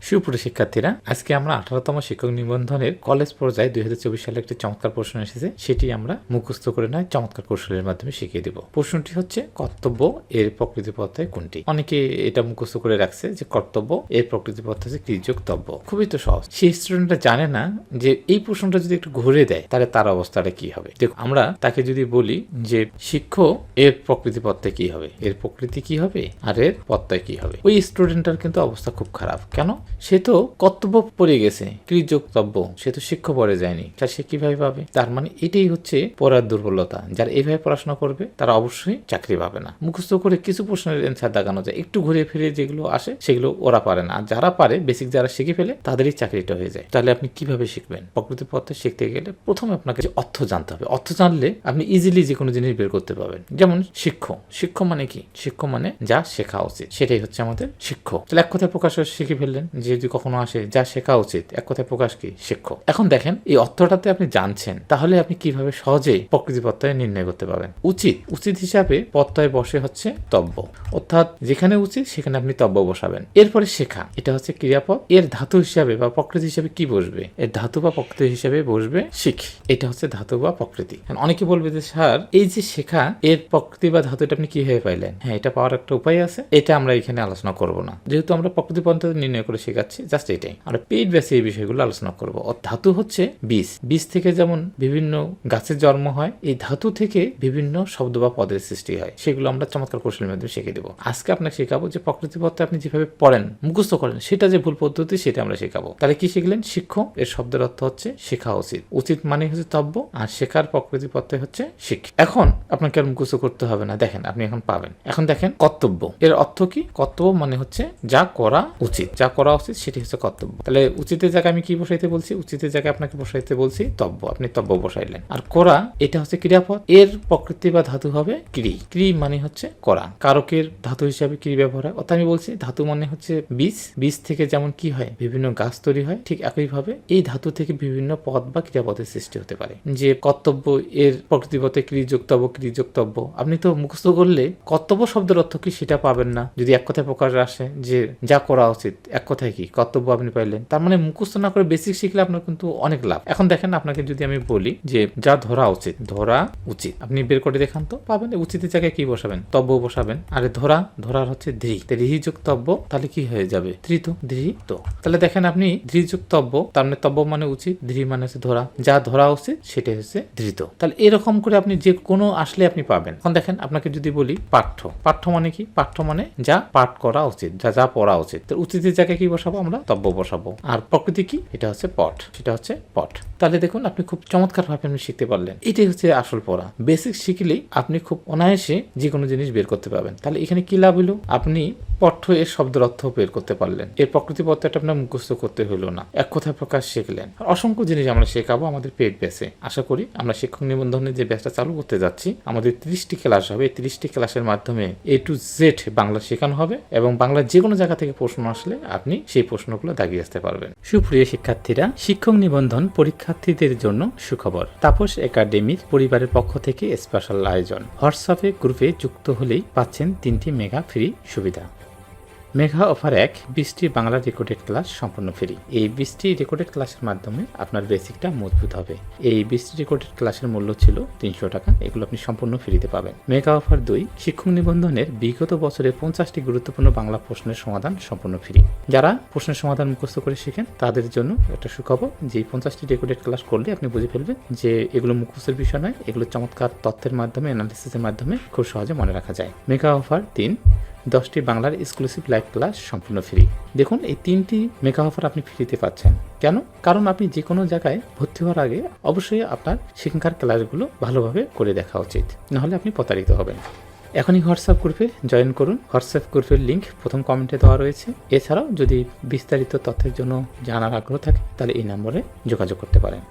সুপ্রিয় শিক্ষার্থীরা, আজকে আমরা 18তম শিক্ষক নিবন্ধনের কলেজ পর্যায়ে 2024 সালে একটি চমৎকার প্রশ্ন এসেছে, সেটি আমরা মুখস্থ করে নয় চমৎকার কৌশলের মাধ্যমে শিখিয়ে দেব। প্রশ্নটি হচ্ছে কর্তব্য এর প্রকৃতি পর্যায় কোনটি। অনেকে এটা মুখস্থ করে রাখছে যে কর্তব্য এর প্রকৃতি পর্যায় হচ্ছে কৃতযোগ্যতব্য। খুবই তো সহজ। সেই স্টুডেন্টরা জানে না যে এই প্রশ্নটা যদি একটু ঘুরে দেয় তাহলে তার অবস্থাটা কি হবে। দেখো, আমরা তাকে যদি বলি যে শিক্ষক এর প্রকৃতি পর্যায় কি হবে, এর প্রকৃতি কি হবে আর এর পর্যায় কি হবে, ওই স্টুডেন্টটার কিন্তু অবস্থা খুব খারাপ। কেন? সে তো কর্তব্য পড়ে গেছে, কৃতযোগ্যতব্য, সে তো শিক্ষা পড়ে যায়নি, তা সে কিভাবে পাবে? তার মানে এটাই হচ্ছে পড়ার দুর্বলতা। যারা এইভাবে পড়াশোনা করবে তারা অবশ্যই চাকরি পাবে না। মুখস্থ করে কিছু প্রশ্নের অ্যান্সার দেখানো যায়, একটু ঘুরে ফিরে যেগুলো আসে সেগুলো ওরা পারে না। আর যারা পারে, বেসিক যারা শিখে ফেলে, তাদেরই চাকরিটা হয়ে যায়। তাহলে আপনি কিভাবে শিখবেন? প্রকৃতি পথে শিখতে গেলে প্রথমে আপনাকে অর্থ জানতে হবে। অর্থ জানলে আপনি ইজিলি যে কোনো জিনিস বের করতে পারবেন। যেমন শিক্ষক, শিক্ষক মানে কি? শিক্ষক মানে যা শেখা উচিত, সেটাই হচ্ছে আমাদের শিক্ষক। তাহলে এক কথায় প্রকাশ শিখে ফেললেন যে যদি কখনো আসে যা শেখা উচিত, এক কথায় প্রকাশ কি? শিক্ষক। এখন দেখেন, এই অর্থটাতে আপনি জানছেন, তাহলে আপনি কিভাবে সহজেই প্রকৃতি প্রত্যয় নির্ণয় করতে পারবেন। উচিত, উচিত হিসাবে প্রত্যয় বসে হচ্ছে তব্য, অর্থাৎ যেখানে উচিত সেখানে আপনি তব্য বসাবেন। এরপরে শেখা, এটা হচ্ছে ক্রিয়াপদ, এর ধাতু হিসাবে বা প্রকৃতি হিসাবে কি বসবে? এর ধাতু বা প্রকৃতি হিসাবে বসবে শিখ। এটা হচ্ছে ধাতু বা প্রকৃতি। অনেকে বলবে যে স্যার, এই যে শেখা, এর প্রকৃতি বা ধাতুটা আপনি কিভাবে পাইলেন? হ্যাঁ, এটা পাওয়ার একটা উপায় আছে, এটা আমরা এখানে আলোচনা করব না, যেহেতু আমরা প্রকৃতি পদ্ধতি নির্ণয় করে শেখাচ্ছি। জাস্ট এটাই আমরা পেইড বেসে এই বিষয়গুলো আলোচনা করবো। ধাতু হচ্ছে বীজ, বীজ থেকে যেমন বিভিন্ন গাছের জন্ম হয়, এই ধাতু থেকে বিভিন্ন শব্দ বা পদের সৃষ্টি হয়, সেগুলো আমরা চমৎকার কৌশলের মাধ্যমে শিখে দেবো। আজকে আপনাকে শেখাবো যে প্রকৃতি পথে আপনি যেভাবে পড়েন, মুখস্থ করেন, সেটা যে ভুল পদ্ধতি, সেটা আমরা শেখাবো। তাহলে কি শিখলেন? শিক্ষক এর শব্দের অর্থ হচ্ছে শেখা উচিত, উচিত মানে হচ্ছে তব্য, আর শেখার প্রকৃতি পথে হচ্ছে শিখ। এখন আপনাকে আর মুখস্থ করতে হবে না, দেখেন আপনি এখন পাবেন। এখন দেখেন কর্তব্য, এর অর্থ কি? কর্তব্য মানে হচ্ছে যা করা উচিত, যা করা উচিত সেটি হচ্ছে কর্তব্য। তাহলে উচিতের জায়গায় আমি কি বসাইতে বলছি? উচিতের জায়গায় আপনাকে বসাইতে বলছি তব্য, আপনি তব্য বসাইলেন। আর করা, এটা হচ্ছে ক্রিয়াপদ, এর প্রকৃতি বা ধাতু হবে ক্রি। ক্রি মানে হচ্ছে করা, কারকের ধাতু হিসাবে ক্রি ব্যবহার হয়। অর্থাৎ আমি বলছি ধাতু মানে হচ্ছে বীজ, বীজ থেকে যেমন কি হয়, বিভিন্ন গাছ তৈরি হয়, ঠিক একইভাবে এই ধাতু থেকে বিভিন্ন পদ বা ক্রিয়াপদের সৃষ্টি হতে পারে। যে কর্তব্য এর প্রকৃতি পথে ক্রিযোক্তব্য, ক্রিযোক্তব্য, আপনি তো মুখস্থ করলে কর্তব্য শব্দের অর্থ কি সেটা পাবেন না। যদি এক কথায় প্রকাশ আসে যে যা করা উচিত, এক কথায় কি? কর্তব্য আপনি পাইলেন। তার মানে মুখস্থ না করে বেসিক শিখলে আপনার কিন্তু অনেক লাভ। এখন দেখেন, আপনাকে যদি আমি বলি যে যা ধরা উচিত, ধরা উচিত, আপনি বের করে দেখান তো, পাবেন। উচিতের জায়গায় কি বসাবেন? তব্য বসাবেন। আরে ধরা, ধরার হচ্ছে ধৃ, ধৃ যোগ তব্য, তাহলে কি হয়ে যাবে? ধৃত, ধৃত। তাহলে দেখেন আপনি ধৃ যোগ তব্য, তার মানে তব্য মানে উচিত, ধৃ মানে হচ্ছে ধরা, যা ধরা উচিত সেটাই হচ্ছে ধৃত। তাহলে এরকম করে আপনি যে কোনো আসলে আপনি পাবেন। এখন দেখেন, আপনাকে যদি বলি পাঠ্য, পাঠ্য মানে কি? পাঠ্য মানে যা পাঠ করা উচিত, যা যা পড়া উচিত। তো উচিতের জায়গায় কি বসাবো? আমরা তব্য বসাবো। আর প্রকৃতি কি? এটা হচ্ছে পঠ, সেটা হচ্ছে পঠ। তাহলে দেখুন, আপনি খুব চমৎকার ভাবে আপনি শিখতে পারলেন। এটাই হচ্ছে আসল পড়া। বেসিক শিখলেই আপনি খুব অনায়াসে যে কোনো জিনিস বের করতে পারবেন। তাহলে এখানে কি লাভ হলো? আপনি পঠ্য এর শব্দের অর্থ বের করতে পারলেন, এর প্রকৃতি পত্রটা আপনার মুখস্থ করতে হলো না, এক কথায় প্রকাশ শিখলেন। আর অসংখ্য জিনিস আমরা শেখাবো আমাদের পেড ব্যাচে। আশা করি আমরা শিক্ষক নিবন্ধনের যে ব্যাচটা চালু করতে যাচ্ছি, আমাদের 30টি ক্লাস হবে। এই 30টি ক্লাসের মাধ্যমে A to Z বাংলা শেখানো হবে, এবং বাংলার যে কোনো জায়গা থেকে প্রশ্ন আসলে আপনি সেই প্রশ্নগুলো দাগিয়ে আসতে পারবেন। সুপ্রিয় শিক্ষার্থীরা, শিক্ষক নিবন্ধন পরীক্ষার্থীদের জন্য সুখবর। তাপস একাডেমির পরিবারের পক্ষ থেকে স্পেশাল আয়োজন। হোয়াটসঅ্যাপে গ্রুপে যুক্ত হলেই পাচ্ছেন 3টি মেগা ফ্রি সুবিধা। মেঘা অফার 1, 20টি বাংলা রেকর্ডেড ক্লাস সম্পূর্ণ ফ্রি। এই 20টি রেকর্ডেড ক্লাসের মাধ্যমে আপনার বেসিকটা মজবুত হবে। এই 20টি রেকর্ডেড ক্লাসের মূল্য ছিল 300 টাকা, এগুলো আপনি সম্পূর্ণ ফ্রিতে পাবেন। মেঘা অফার 2, শিক্ষক নিবন্ধনের বিগত বছরে 50টি গুরুত্বপূর্ণ বাংলা প্রশ্নের সমাধান সম্পূর্ণ ফ্রি। যারা প্রশ্নের সমাধান মুখস্থ করে শিখেন তাদের জন্য একটা সুখবর, যে 50টি রেকর্ডেড ক্লাস করলে আপনি বুঝে ফেলবেন যে এগুলো মুখস্থের বিষয় নয়, এগুলো চমৎকার তথ্যের মাধ্যমে, অ্যানালিসিসের মাধ্যমে খুব সহজে মনে রাখা যায়। মেঘা অফার 3, 10টি বাংলার এক্সক্লুসিভ লাইভ ক্লাস সম্পূর্ণ ফ্রি। দেখুন, এই 3টি মেগা অফার আপনি ফ্রিতে পাচ্ছেন। কেন? কারণ আপনি যে কোনো জায়গায় ভর্তি হওয়ার আগে অবশ্যই আপনার সেখানকার ক্লাসগুলো ভালোভাবে করে দেখা উচিত, নাহলে আপনি প্রতারিত হবেন। এখনই হোয়াটসঅ্যাপ গ্রুপে জয়েন করুন। হোয়াটসঅ্যাপ গ্রুপের লিঙ্ক প্রথম কমেন্টে দেওয়া রয়েছে। এছাড়াও যদি বিস্তারিত তথ্যের জন্য জানার আগ্রহ থাকে তাহলে এই নম্বরে যোগাযোগ করতে পারেন।